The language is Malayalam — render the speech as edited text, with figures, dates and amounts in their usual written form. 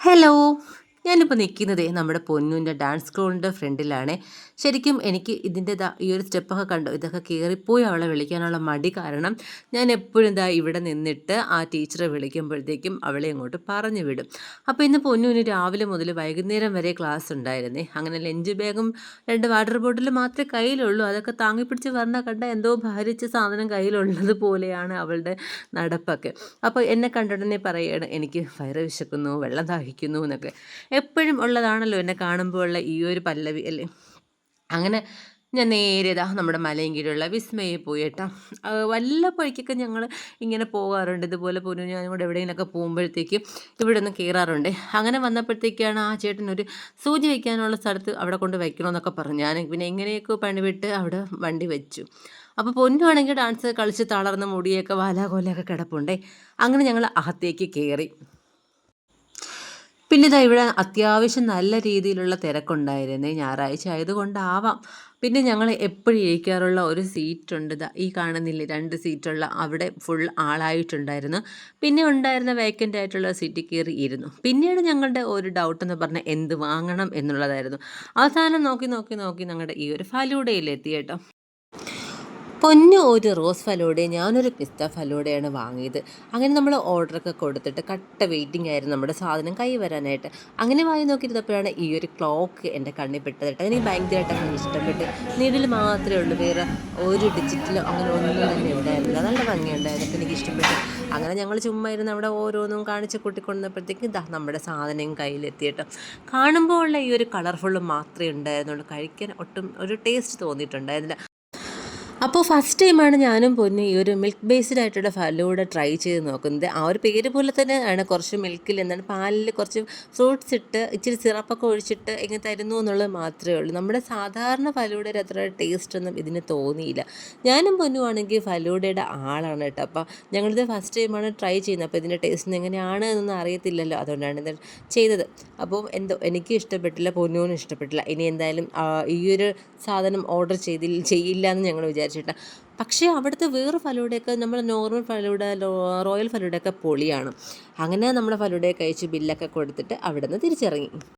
ഹലോ! ഞാനിപ്പോൾ നിൽക്കുന്നതേ നമ്മുടെ പൊന്നൂൻ്റെ ഡാൻസ് സ്കൂളിൻ്റെ ഫ്രണ്ടിലാണേ. ശരിക്കും എനിക്ക് ഇതിൻ്റെ ഈ ഒരു സ്റ്റെപ്പൊക്കെ കണ്ടോ, ഇതൊക്കെ കയറിപ്പോയി അവളെ വിളിക്കാനുള്ള മടി കാരണം ഞാൻ എപ്പോഴും ഇവിടെ നിന്നിട്ട് ആ ടീച്ചറെ വിളിക്കുമ്പോഴത്തേക്കും അവളെ അങ്ങോട്ട് പറഞ്ഞു വിടും. അപ്പോൾ ഇന്ന് പൊന്നൂന് രാവിലെ മുതൽ വൈകുന്നേരം വരെ ക്ലാസ് ഉണ്ടായിരുന്നേ. അങ്ങനെ ലഞ്ച് ബാഗും 2 വാട്ടർ ബോട്ടിലും മാത്രമേ കയ്യിലുള്ളൂ. അതൊക്കെ താങ്ങിപ്പിടിച്ച് വരണ കണ്ട എന്തോ ഭാരിച്ച സാധനം കയ്യിലുള്ളത് പോലെയാണ് അവളുടെ നടപ്പൊക്കെ. അപ്പോൾ എന്നെ കണ്ട ഉടനെ പറയുകയാണ്, എനിക്ക് വയറ് വിശക്കുന്നു, വെള്ളം ദാഹിക്കുന്നു എന്നൊക്കെ. എപ്പോഴും ഉള്ളതാണല്ലോ എന്നെ കാണുമ്പോൾ ഉള്ള ഈ ഒരു പല്ലവി അല്ലേ. അങ്ങനെ ഞാൻ നേരെ നമ്മുടെ മലയങ്കിലുള്ള വിസ്മയിൽ പോയി കേട്ടോ. വല്ലപ്പോഴേക്കൊക്കെ ഞങ്ങൾ ഇങ്ങനെ പോകാറുണ്ട്, ഇതുപോലെ പൊന്നു ഞാനും കൂടെ എവിടെയെങ്കിലുമൊക്കെ പോകുമ്പോഴത്തേക്കും ഇവിടെ ഒന്ന് കയറാറുണ്ട്. അങ്ങനെ വന്നപ്പോഴത്തേക്കാണ് ആ ചേട്ടൻ ഒരു സൂചി വയ്ക്കാനുള്ള സ്ഥലത്ത് അവിടെ കൊണ്ട് വയ്ക്കണമെന്നൊക്കെ പറഞ്ഞു. ഞാൻ പിന്നെ എങ്ങനെയൊക്കെ പണിവിട്ട് അവിടെ വണ്ടി വെച്ചു. അപ്പോൾ പൊന്നുവാണെങ്കിൽ ഡാൻസ് കളിച്ച് തളർന്ന് മുടിയൊക്കെ വാലാകോലൊക്കെ കിടപ്പുണ്ടേ. അങ്ങനെ ഞങ്ങൾ അകത്തേക്ക് കയറി. പിന്നെ ഇവിടെ അത്യാവശ്യം നല്ല രീതിയിലുള്ള തിരക്കുണ്ടായിരുന്നേ. ഞായറാഴ്ച ആയതുകൊണ്ടാവാം. പിന്നെ ഞങ്ങൾ എപ്പോഴും ഇരിക്കാറുള്ള ഒരു സീറ്റുണ്ട്, ഈ കാണുന്നില്ലേ 2 സീറ്റുള്ള, അവിടെ ഫുൾ ആളായിട്ടുണ്ടായിരുന്നു. പിന്നെ ഉണ്ടായിരുന്ന വേക്കൻ്റ് ആയിട്ടുള്ള സീറ്റിൽ കയറി ഇരുന്നു. പിന്നീട് ഞങ്ങളുടെ ഒരു ഡൗട്ട് എന്ന് പറഞ്ഞാൽ എന്ത് വാങ്ങണം എന്നുള്ളതായിരുന്നു. അവസാനം നോക്കി നോക്കി നോക്കി ഞങ്ങളുടെ ഈ ഒരു ഫലൂഡയിലെത്തി കേട്ടോ. പൊന്നു ഒരു റോസ് ഫലൂഡയും ഞാനൊരു പിസ്ത ഫലൂഡയാണ് വാങ്ങിയത്. അങ്ങനെ നമ്മൾ ഓർഡറൊക്കെ കൊടുത്തിട്ട് കട്ട വെയിറ്റിംഗ് ആയിരുന്നു നമ്മുടെ സാധനം കൈ വരാനായിട്ട്. അങ്ങനെ വാങ്ങി നോക്കിയിരുന്നപ്പോഴാണ് ഈ ഒരു ക്ലോക്ക് എൻ്റെ കണ്ണിൽ പെട്ടത് കേട്ടോ. എനിക്ക് ഭയങ്കരമായിട്ട് അങ്ങനെ ഇഷ്ടപ്പെട്ട്. നീഡിൽ മാത്രമേ ഉള്ളൂ, വേറെ ഒരു ഡിജിറ്റിലോ അങ്ങനെ ഒന്നും തന്നെ ഉണ്ടായിരുന്നില്ല. നല്ല ഭംഗിയുണ്ടായിരുന്നു, അപ്പോൾ എനിക്ക് ഇഷ്ടപ്പെട്ടു. അങ്ങനെ ഞങ്ങൾ ചുമ്മാ ഇരുന്ന് അവിടെ ഓരോന്നും കാണിച്ച് കൂട്ടിക്കൊണ്ടപ്പോഴത്തേക്കും നമ്മുടെ സാധനം കയ്യിലെത്തി കേട്ടോ. കാണുമ്പോൾ ഉള്ള ഈ ഒരു കളർഫുള്ള് മാത്രമേ ഉണ്ടായിരുന്നുള്ളൂ, കഴിക്കാൻ ഒട്ടും ഒരു ടേസ്റ്റ് തോന്നിയിട്ടുണ്ടായിരുന്നില്ല. അപ്പോൾ ഫസ്റ്റ് ടൈമാണ് ഞാനും പൊന്നും ഈ ഒരു മിൽക്ക് ബേസ്ഡ് ആയിട്ടുള്ള ഫലൂഡ ട്രൈ ചെയ്ത് നോക്കുന്നത്. ആ ഒരു പേര് പോലെ തന്നെ ആണ്, കുറച്ച് മിൽക്കിൽ എന്താണ് പാലിൽ കുറച്ച് ഫ്രൂട്ട്സ് ഇട്ട് ഇച്ചിരി സിറപ്പൊക്കെ ഒഴിച്ചിട്ട് ഇങ്ങനെ തരുന്നു എന്നുള്ളത് മാത്രമേ ഉള്ളൂ. നമ്മുടെ സാധാരണ ഫലൂഡയുടെ അത്ര ടേസ്റ്റ് ഒന്നും ഇതിന് തോന്നിയില്ല. ഞാനും പൊന്നുവാണെങ്കിൽ ഫലൂഡയുടെ ആളാണ് കേട്ടോ. അപ്പോൾ ഞങ്ങളിത് ഫസ്റ്റ് ടൈമാണ് ട്രൈ ചെയ്യുന്നത്. അപ്പോൾ ഇതിൻ്റെ ടേസ്റ്റ് എങ്ങനെയാണ് എന്നൊന്നും അറിയത്തില്ലല്ലോ, അതുകൊണ്ടാണ് ഇത് ചെയ്തത്. അപ്പോൾ എന്തോ എനിക്ക് ഇഷ്ടപ്പെട്ടില്ല, പൊന്നുവിനും ഇഷ്ടപ്പെട്ടില്ല. ഇനി എന്തായാലും ഈ ഒരു സാധനം ഓർഡർ ചെയ്യില്ല എന്ന് ഞങ്ങൾ വിചാരിച്ചിട്ട്. പക്ഷേ അവിടുത്തെ വേറെ ഫലൂഡയൊക്കെ നമ്മൾ നോർമൽ ഫലൂഡ, റോയൽ ഫലൂഡയൊക്കെ പൊളിയാണ്. അങ്ങനെ നമ്മുടെ ഫലൂഡയൊക്കെ കഴിച്ച് ബില്ലൊക്കെ കൊടുത്തിട്ട് അവിടെ നിന്ന് തിരിച്ചിറങ്ങി.